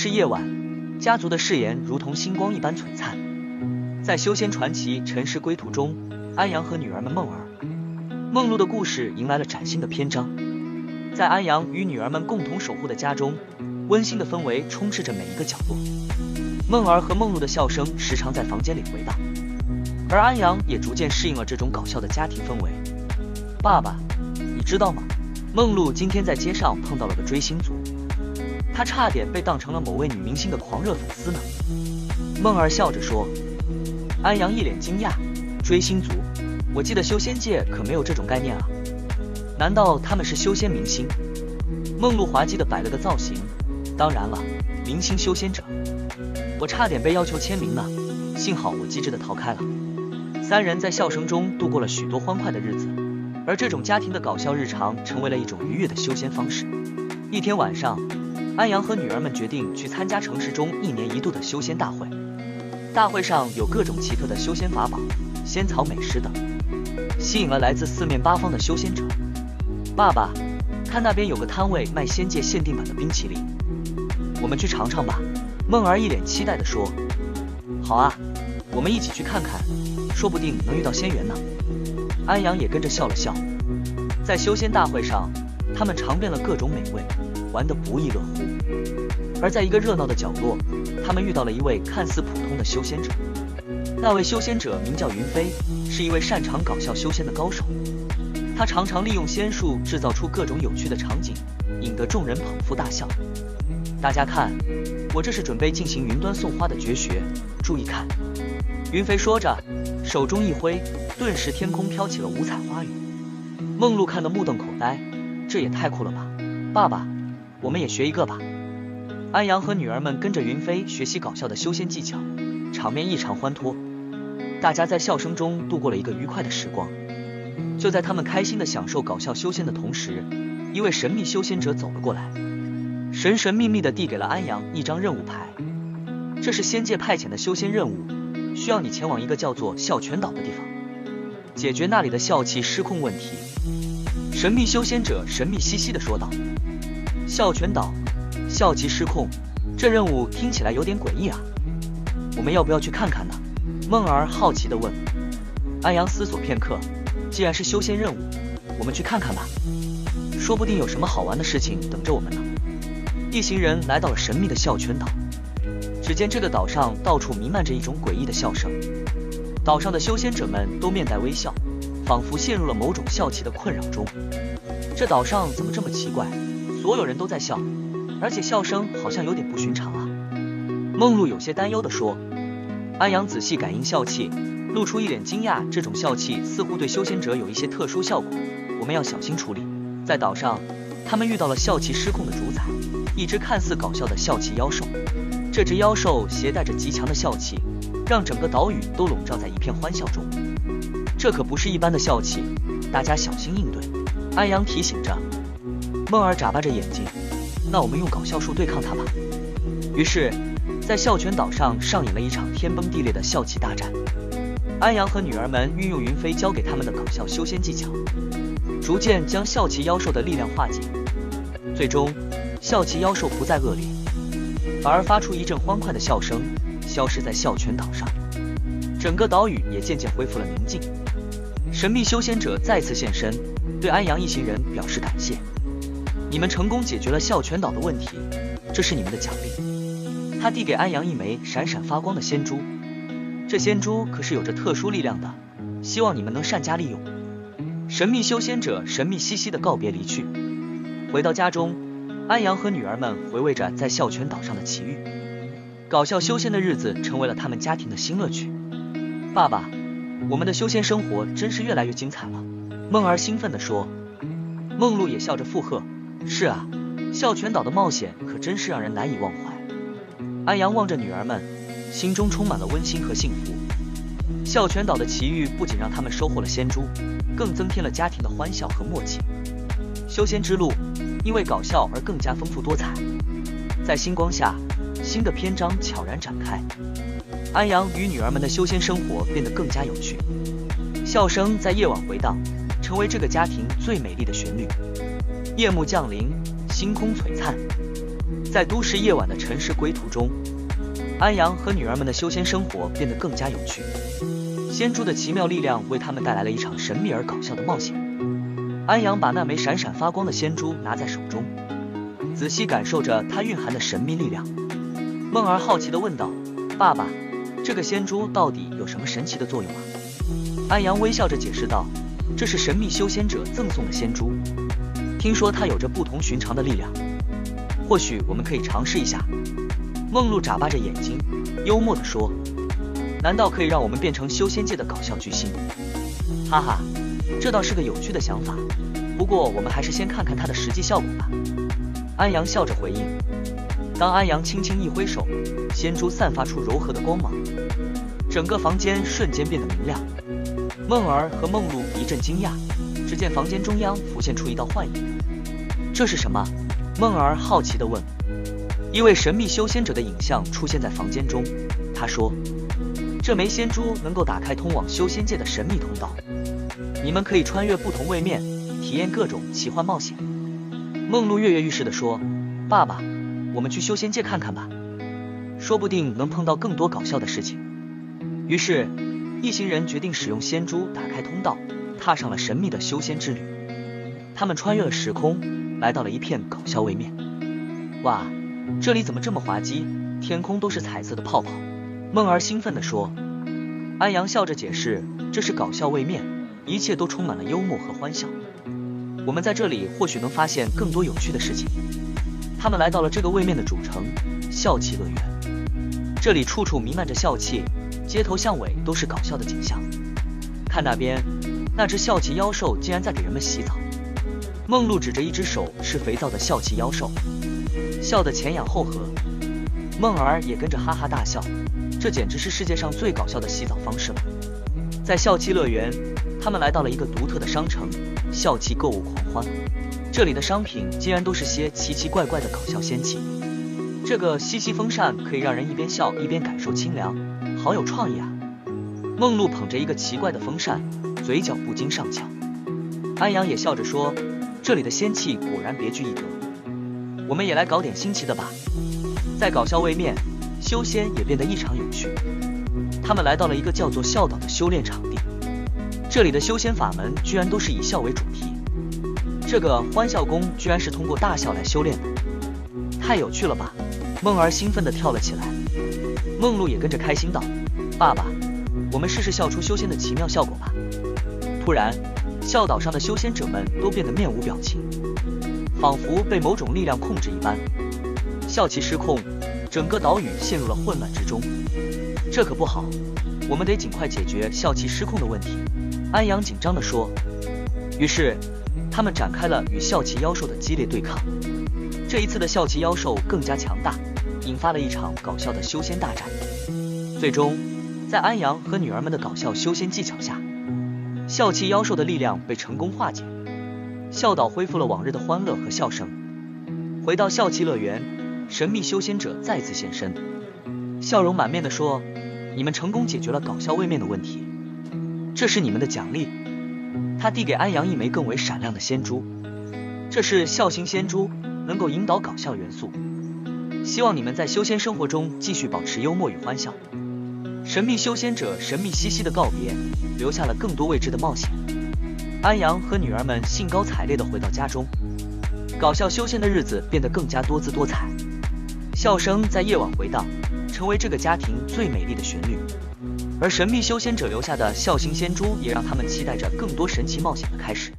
是夜晚，家族的誓言如同星光一般璀璨。在修仙传奇尘世归途中，安阳和女儿们梦儿、梦露的故事迎来了崭新的篇章。在安阳与女儿们共同守护的家中，温馨的氛围充斥着每一个角落。梦儿和梦露的笑声时常在房间里回荡，而安阳也逐渐适应了这种搞笑的家庭氛围。爸爸，你知道吗？梦露今天在街上碰到了个追星族，她差点被当成了某位女明星的狂热粉丝呢。梦儿笑着说。安阳一脸惊讶，追星族？我记得修仙界可没有这种概念啊，难道他们是修仙明星？梦露滑稽地摆了个造型，当然了，明星修仙者。我差点被要求签名呢，幸好我机智地逃开了。三人在笑声中度过了许多欢快的日子，而这种家庭的搞笑日常成为了一种愉悦的修仙方式。一天晚上，安阳和女儿们决定去参加城市中1年1度的修仙大会。大会上有各种奇特的修仙法宝、仙草美食等，吸引了来自四面八方的修仙者。爸爸，看那边有个摊位卖仙界限定版的冰淇淋，我们去尝尝吧。梦儿一脸期待地说。好啊，我们一起去看看，说不定能遇到仙缘呢。安阳也跟着笑了笑。在修仙大会上，他们尝遍了各种美味，玩得不亦乐乎。而在一个热闹的角落，他们遇到了一位看似普通的修仙者。那位修仙者名叫云飞，是一位擅长搞笑修仙的高手。他常常利用仙术制造出各种有趣的场景，引得众人捧腹大笑。大家看，我这是准备进行云端送花的绝学，注意看。云飞说着，手中一挥，顿时天空飘起了五彩花雨。梦露看得目瞪口呆，这也太酷了吧！爸爸，我们也学一个吧。安阳和女儿们跟着云飞学习搞笑的修仙技巧，场面异常欢脱。大家在笑声中度过了一个愉快的时光。就在他们开心地享受搞笑修仙的同时，一位神秘修仙者走了过来，神神秘秘地递给了安阳一张任务牌。这是仙界派遣的修仙任务，需要你前往一个叫做笑泉岛的地方，解决那里的笑气失控问题。神秘修仙者神秘兮兮地说道。笑泉岛，笑气失控，这任务听起来有点诡异啊，我们要不要去看看呢？梦儿好奇地问。安阳思索片刻，既然是修仙任务，我们去看看吧，说不定有什么好玩的事情等着我们呢。一行人来到了神秘的笑泉岛，只见这个岛上到处弥漫着一种诡异的笑声，岛上的修仙者们都面带微笑，仿佛陷入了某种笑气的困扰中。这岛上怎么这么奇怪，所有人都在笑，而且笑声好像有点不寻常啊。梦露有些担忧地说。安阳仔细感应笑气，露出一脸惊讶，这种笑气似乎对修仙者有一些特殊效果，我们要小心处理。在岛上，他们遇到了笑气失控的主宰，一只看似搞笑的笑气妖兽。这只妖兽携带着极强的笑气，让整个岛屿都笼罩在一片欢笑中。这可不是一般的笑气，大家小心应对。安阳提醒着。梦儿眨巴着眼睛，那我们用搞笑术对抗它吧。于是在笑泉岛上上演了一场天崩地裂的笑气大战。安阳和女儿们运用云飞教给他们的搞笑修仙技巧，逐渐将笑气妖兽的力量化解。最终，笑气妖兽不再恶劣，反而发出一阵欢快的笑声，消失在笑泉岛上。整个岛屿也渐渐恢复了宁静。神秘修仙者再次现身，对安阳一行人表示感谢。你们成功解决了笑泉岛的问题，这是你们的奖励。他递给安阳一枚闪闪发光的仙珠，这仙珠可是有着特殊力量的，希望你们能善加利用。神秘修仙者神秘兮兮地告别离去。回到家中，安阳和女儿们回味着在笑泉岛上的奇遇，搞笑修仙的日子成为了他们家庭的新乐趣。爸爸，我们的修仙生活真是越来越精彩了，梦儿兴奋地说。梦露也笑着附和，是啊，笑泉岛的冒险可真是让人难以忘怀。安阳望着女儿们，心中充满了温馨和幸福。笑泉岛的奇遇不仅让他们收获了仙珠，更增添了家庭的欢笑和默契。修仙之路因为搞笑而更加丰富多彩。在星光下，新的篇章悄然展开。安阳与女儿们的修仙生活变得更加有趣，笑声在夜晚回荡，成为这个家庭最美丽的旋律。夜幕降临，星空璀璨，在都市夜晚的尘世归途中，安阳和女儿们的修仙生活变得更加有趣。仙珠的奇妙力量为他们带来了一场神秘而搞笑的冒险。安阳把那枚闪闪发光的仙珠拿在手中，仔细感受着它蕴含的神秘力量。梦儿好奇地问道：“爸爸，这个仙珠到底有什么神奇的作用啊？”安阳微笑着解释道：“这是神秘修仙者赠送的仙珠，听说它有着不同寻常的力量，或许我们可以尝试一下。”梦露眨巴着眼睛，幽默地说：“难道可以让我们变成修仙界的搞笑巨星？”哈哈，这倒是个有趣的想法，不过我们还是先看看它的实际效果吧。安阳笑着回应。当安阳轻轻一挥手，仙珠散发出柔和的光芒，整个房间瞬间变得明亮。梦儿和梦露一阵惊讶，只见房间中央浮现出一道幻影。这是什么？梦儿好奇地问。一位神秘修仙者的影像出现在房间中，他说：“这枚仙珠能够打开通往修仙界的神秘通道，你们可以穿越不同位面，体验各种奇幻冒险。”梦露跃跃欲试地说：“爸爸，我们去修仙界看看吧，说不定能碰到更多搞笑的事情。”于是，一行人决定使用仙珠打开通道，踏上了神秘的修仙之旅。他们穿越了时空，来到了一片搞笑位面。哇，这里怎么这么滑稽？天空都是彩色的泡泡。梦儿兴奋地说。安阳笑着解释，这是搞笑位面，一切都充满了幽默和欢笑。我们在这里或许能发现更多有趣的事情。他们来到了这个位面的主城——笑气乐园。这里处处弥漫着笑气，街头巷尾都是搞笑的景象。看那边，那只笑气妖兽竟然在给人们洗澡。梦露指着一只手持肥皂的笑气妖兽，笑得前仰后合。梦儿也跟着哈哈大笑，这简直是世界上最搞笑的洗澡方式了。在笑气乐园，他们来到了一个独特的商城——笑气购物狂欢。这里的商品竟然都是些奇奇怪怪的搞笑仙气。这个吸气风扇可以让人一边笑一边感受清凉，好有创意啊！梦露捧着一个奇怪的风扇，嘴角不禁上翘。安阳也笑着说：“这里的仙气果然别具一格，我们也来搞点新奇的吧。”在搞笑位面，修仙也变得异常有趣。他们来到了一个叫做笑岛的修炼场地，这里的修仙法门居然都是以笑为主题。这个欢笑功居然是通过大笑来修炼的，太有趣了吧！梦儿兴奋地跳了起来。梦露也跟着开心道：“爸爸，我们试试笑出修仙的奇妙效果吧。”突然，笑岛上的修仙者们都变得面无表情，仿佛被某种力量控制一般。笑气失控，整个岛屿陷入了混乱之中。这可不好，我们得尽快解决笑气失控的问题。安阳紧张地说。于是，他们展开了与笑气妖兽的激烈对抗。这一次的笑气妖兽更加强大，引发了一场搞笑的修仙大战。最终，在安阳和女儿们的搞笑修仙技巧下，笑气妖兽的力量被成功化解，笑岛恢复了往日的欢乐和笑声。回到笑气乐园，神秘修仙者再次现身，笑容满面地说：“你们成功解决了搞笑位面的问题，这是你们的奖励。”他递给安阳一枚更为闪亮的仙珠，这是笑星仙珠，能够引导搞笑元素，希望你们在修仙生活中继续保持幽默与欢笑。神秘修仙者神秘兮兮的告别，留下了更多未知的冒险。安阳和女儿们兴高采烈地回到家中，搞笑修仙的日子变得更加多姿多彩，笑声在夜晚回荡，成为这个家庭最美丽的旋律。而神秘修仙者留下的笑星仙珠，也让他们期待着更多神奇冒险的开始。